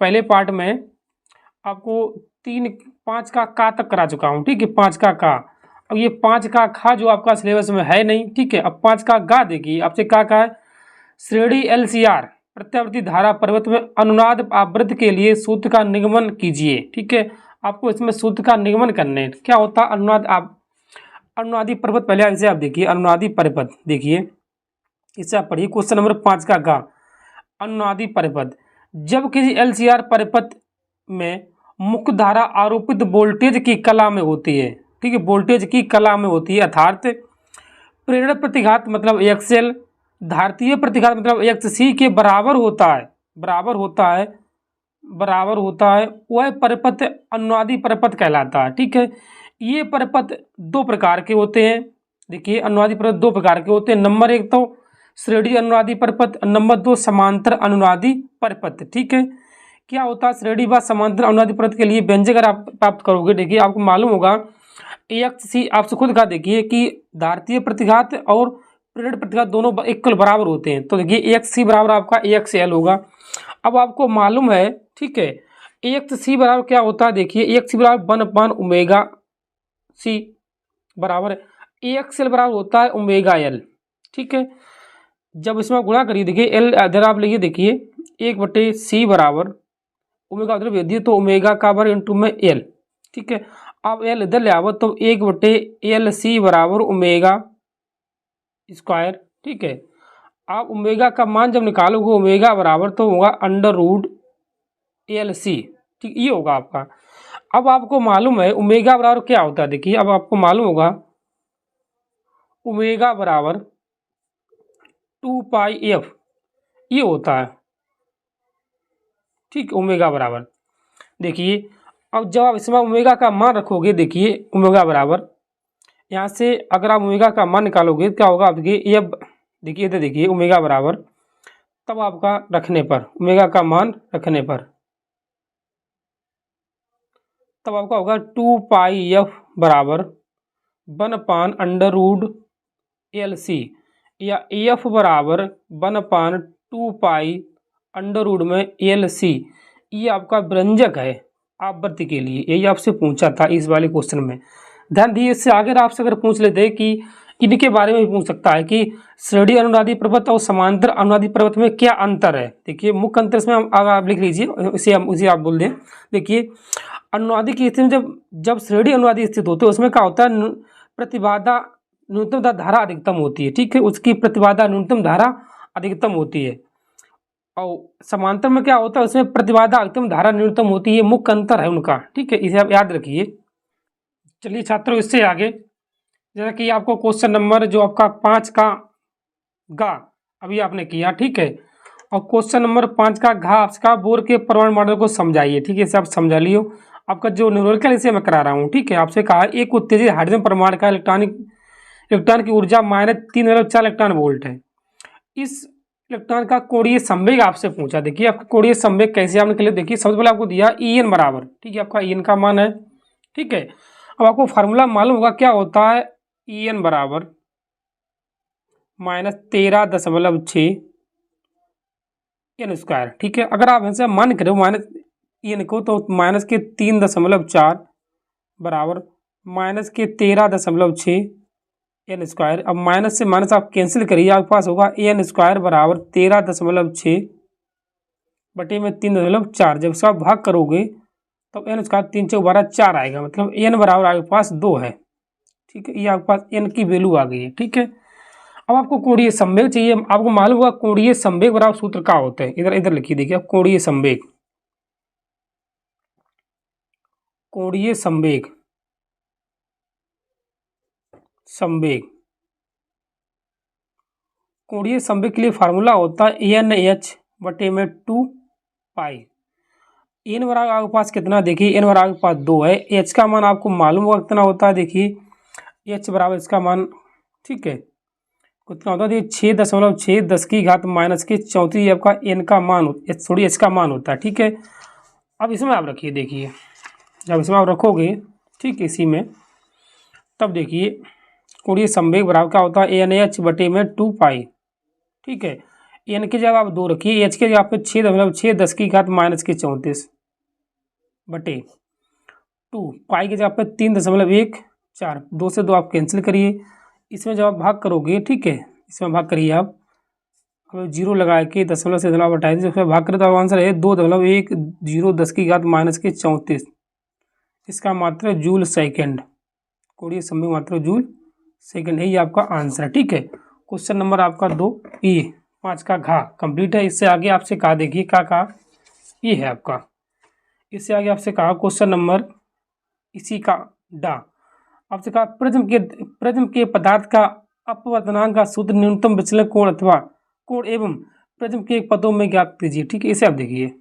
पहले पार्ट में आपको 3 5 का तक करा चुका हूँ, ठीक है, 5 का। अब ये 5 का खा जो आपका सिलेबस में है नहीं, ठीक है। अब 5 का गा देखिए आपसे का है, श्रेणी LCR प्रत्यावर्ती धारा पर्वत में अनुनाद आवृत्ति के लिए सूत्र का निगमन कीजिए, ठीक है। आपको इसमें सूत्र का निगमन करने क्या होता है, अनुनादी पर्वत। पहले इसे आप देखिए, अनुनादी पर्वत देखिए, इसे आप पढ़िए। क्वेश्चन नंबर 5 का गा, अनुनादी पर्वत। जब किसी LCR पर्वत में मुख्य धारा आरोपित वोल्टेज की कला में होती है, ठीक है, वोल्टेज की कला में होती है, अर्थात प्रेरण प्रतिघात मतलब AXL, धारतीय प्रतिघात मतलब AXC के बराबर होता है, वह पर्वत अनुनादी पर्वत कहलाता है, ठीक है। ये पर्वत 2 प्रकार के होते हैं। देखिए अनुनादी पर्वत 2 प्रकार के होते हैं। नंबर 1 तो श्रेणी अनुनादी पर्वत, नंबर 2 समांतर अनुनादी पर्वत, ठीक है। क्या होता है श्रेणी व समांतर अनुनादी पर्वत के लिए व्यंजक अगर आप प्राप्त करोगे, देखिए आपको मालूम होगा AXC आपसे खुद कहा, देखिए कि धारतीय प्रतिघात और प्रेरण प्रतिघात दोनों इक्वल बराबर होते हैं। तो देखिए AXC बराबर आपका AXL होगा। अब आपको मालूम है, ठीक है, AXC बराबर क्या होता है, देखिए AXC बराबर 1/ωc बराबर AXL बराबर होता है ωL, ठीक है। जब इसमें गुणा करिए, देखिए L इधर आप लिखिए, देखिए 1/C बराबर ओमेगा उधर भेज दिए तो ओमेगा का बार इंटू में L, ठीक है। अब L इधर ले आओ तो 1/LC बराबर ओमेगा स्क्वायर, ठीक है। आप ओमेगा का मान जब निकालोगे ओमेगा बराबर तो होगा √LC, ठीक, ये होगा आपका। अब आपको मालूम है ओमेगा बराबर क्या होता है, देखिए अब आपको मालूम होगा ओमेगा बराबर 2πf ये होता है, ठीक, ओमेगा बराबर। देखिए अब जब आप इसमें ओमेगा का मान रखोगे, देखिए ओमेगा बराबर यहाँ से अगर आप ओमेगा का मान निकालोगे क्या होगा, आप देखिए ये देखिए इधर देखिए ओमेगा बराबर तब आपका रखने पर ओमेगा का मान रखने पर तब आपका होगा 2πf बराबर 1/√LC या AF बराबर 1/2π√LC। ये आपका व्यंजक है आवृत्ति के लिए, यही आपसे पूछा था इस वाले क्वेश्चन में। ध्यान दिए, इससे आगे आपसे अगर पूछ लेते हैं कि इनके बारे में भी पूछ सकता है कि श्रेणी अनुनादी पर्वत और समांतर अनुनादी पर्वत में क्या अंतर है। देखिए मुख्य अंतर इसमें अगर आप लिख लीजिए, उसे आप बोल दें। देखिए अनुनादी की स्थिति में जब श्रेणी अनुनादी स्थित होते हैं उसमें क्या होता है, प्रतिबाधा न्यूनतम धारा अधिकतम होती है, ठीक है, उसकी प्रतिबाधा न्यूनतम धारा अधिकतम होती है। और समांतर में क्या होता है, उसमें प्रतिबाधा अधिकतम धारा न्यूनतम होती है, मुख्य अंतर है उनका, ठीक है, इसे आप याद रखिए। चलिए छात्रों इससे आगे, जैसा कि आपको क्वेश्चन नंबर जो आपका 5 का गा अभी आपने किया, ठीक है, और क्वेश्चन नंबर 5 का घा आपका बोर के परमाणु मॉडल को समझाइए, ठीक है, इसे आप समझा लियो। आपका जो न्यूमेरिकल इसे मैं करा रहा हूँ, ठीक है, आपसे कहा एक उत्तेजित हाइड्रोजन परमाणु का इलेक्ट्रॉन की ऊर्जा -3.4 इलेक्ट्रॉन वोल्ट है। इस इलेक्ट्रॉन का कोणीय संवेग आपसे पूछा। देखिए आपका कोणीय संवेग कैसे आपने के लिए, देखिए सबसे पहले आपको दिया En बराबर, ठीक है, आपका En का मान है, ठीक है। अब आपको फार्मूला मालूम होगा क्या होता है, En बराबर -13.6 n², ठीक है। अगर आप ऐसे मान करें En को तो -3.4 बराबर -13.6 n²। अब माइनस से माइनस आप कैंसिल करिए, आपके पास होगा n² बराबर 13.6 बटे में 3.4। जब इसका भाग करोगे तब n² 3 × 12 4 आएगा, मतलब n बराबर आपके पास 2 है, ठीक है, ये आपके पास n की वैल्यू आ गई है, ठीक है। अब आपको कोणीय संवेग चाहिए। आपको मालूम होगा कोणीय संवेग बराबर सूत्र क्या होता है, इधर लिखिए, देखिए आप कोणीय संवेग कोणीय संवेग के लिए फार्मूला होता है NH बटे में 2π। n बराबर आपके पास कितना, देखिए n बराबर आपके पास 2 है। h का मान आपको मालूम होगा कितना होता है, देखिए h बराबर इसका मान, ठीक है, कितना होता है, 6.6 10⁻⁻⁴ आपका n का मान h का मान होता है, ठीक है। अब इसमें आप रखिए, देखिए जब इसमें आप रखोगे, ठीक, इसी में तब देखिए कोणीय संवेग बराबर क्या होता है NH बटे में 2π, ठीक है। एन की जगह आप 2 रखिए, एच के जगह पे 6.6 10⁻⁻⁴ बटे 2, पाई की जगह पे 3.14, 2 से 2 आप कैंसिल करिए, इसमें जब आप भाग करोगे, ठीक है, इसमें भाग करिए आप, अब 0 लगा के दशमलव से दशमलव हटाए, इसमें भाग करें तो आंसर है 2.10⁻⁻⁴ इसका मात्रा जूल सेकेंड, कोणीय संवेग मात्रा जूल सेकेंड, यही आपका आंसर है। ठीक है, क्वेश्चन नंबर आपका 2 ये 5 का घा कंप्लीट है। इससे आगे आपसे कहा, देखिए क्या कहा, ये है आपका, इससे आगे आपसे कहा क्वेश्चन नंबर इसी का डा, आपसे कहा प्रिज्म के पदार्थ का अपवर्तनांक का सूत्र न्यूनतम विचलन कोण अथवा कोण एवं प्रिज्म के पदों में ज्ञात कीजिए। ठीक है, इसे आप देखिए।